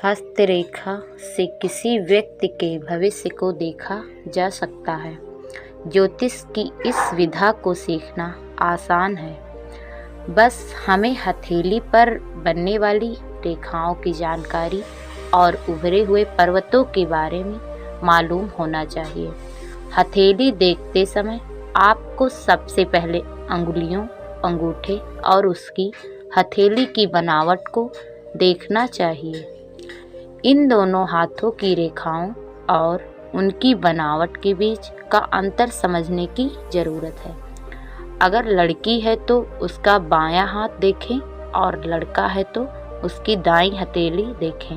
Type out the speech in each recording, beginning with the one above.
हस्तरेखा से किसी व्यक्ति के भविष्य को देखा जा सकता है। ज्योतिष की इस विधा को सीखना आसान है। बस हमें हथेली पर बनने वाली रेखाओं की जानकारी और उभरे हुए पर्वतों के बारे में मालूम होना चाहिए। हथेली देखते समय आपको सबसे पहले अंगुलियों, अंगूठे और उसकी हथेली की बनावट को देखना चाहिए। इन दोनों हाथों की रेखाओं और उनकी बनावट के बीच का अंतर समझने की ज़रूरत है। अगर लड़की है तो उसका बायां हाथ देखें और लड़का है तो उसकी दाईं हथेली देखें।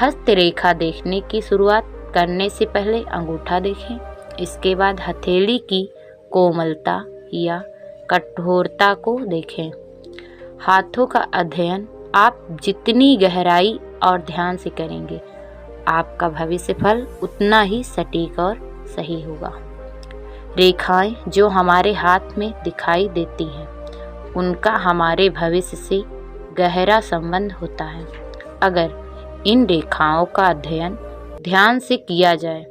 हस्तरेखा देखने की शुरुआत करने से पहले अंगूठा देखें, इसके बाद हथेली की कोमलता या कठोरता को देखें। हाथों का अध्ययन आप जितनी गहराई और ध्यान से करेंगे, आपका भविष्य फल उतना ही सटीक और सही होगा। रेखाएं जो हमारे हाथ में दिखाई देती हैं, उनका हमारे भविष्य से गहरा संबंध होता है। अगर इन रेखाओं का अध्ययन ध्यान से किया जाए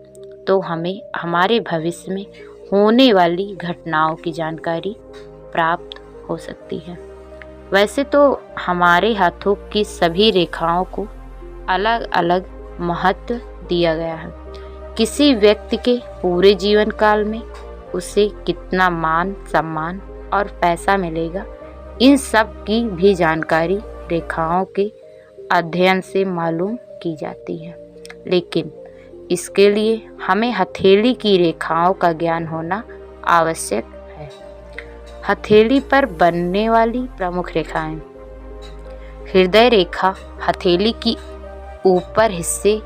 तो हमें हमारे भविष्य में होने वाली घटनाओं की जानकारी प्राप्त हो सकती है। वैसे तो हमारे हाथों की सभी रेखाओं को अलग अलग महत्व दिया गया है। किसी व्यक्ति के पूरे जीवन काल में उसे कितना मान, सम्मान और पैसा मिलेगा, इन सब की भी जानकारी रेखाओं के अध्ययन से मालूम की जाती है। लेकिन इसके लिए हमें हथेली की रेखाओं का ज्ञान होना आवश्यक है। हथेली पर बनने वाली प्रमुख रेखाएं। हृदय रेखा हथेली की ऊपर हिस्से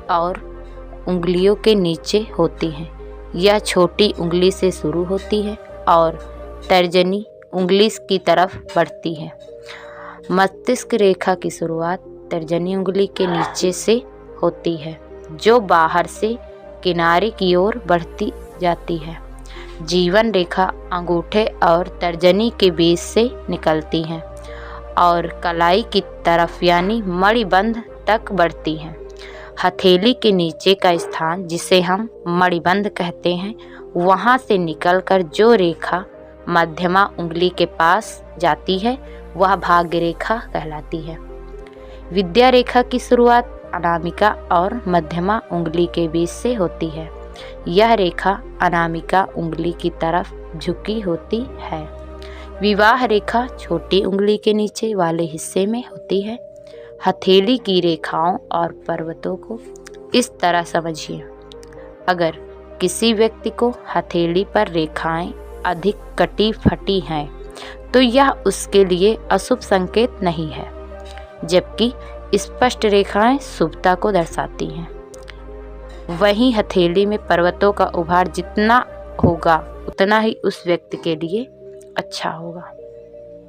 और उंगलियों के नीचे होती है। यह छोटी उंगली से शुरू होती है और तर्जनी उंगली की तरफ बढ़ती है। मस्तिष्क रेखा की शुरुआत तर्जनी उंगली के नीचे से होती है, जो बाहर से किनारे की ओर बढ़ती जाती है। जीवन रेखा अंगूठे और तर्जनी के बीच से निकलती है और कलाई की तरफ यानी मणिबंध तक बढ़ती है। हथेली के नीचे का स्थान, जिसे हम मणिबंध कहते हैं, वहां से निकलकर जो रेखा मध्यमा उंगली के पास जाती है, वह भाग्य रेखा कहलाती है। विद्या रेखा की शुरुआत अनामिका और मध्यमा उंगली के बीच से होती है। यह रेखा अनामिका उंगली की तरफ झुकी होती है। विवाह रेखा छोटी उंगली के नीचे वाले हिस्से में होती है। हथेली की रेखाओं और पर्वतों को इस तरह समझिए। अगर किसी व्यक्ति को हथेली पर रेखाएं अधिक कटी फटी हैं, तो यह उसके लिए अशुभ संकेत नहीं है, जबकि स्पष्ट रेखाएं शुभता को दर्शाती हैं। वहीं हथेली में पर्वतों का उभार जितना होगा, उतना ही उस व्यक्ति के लिए अच्छा होगा।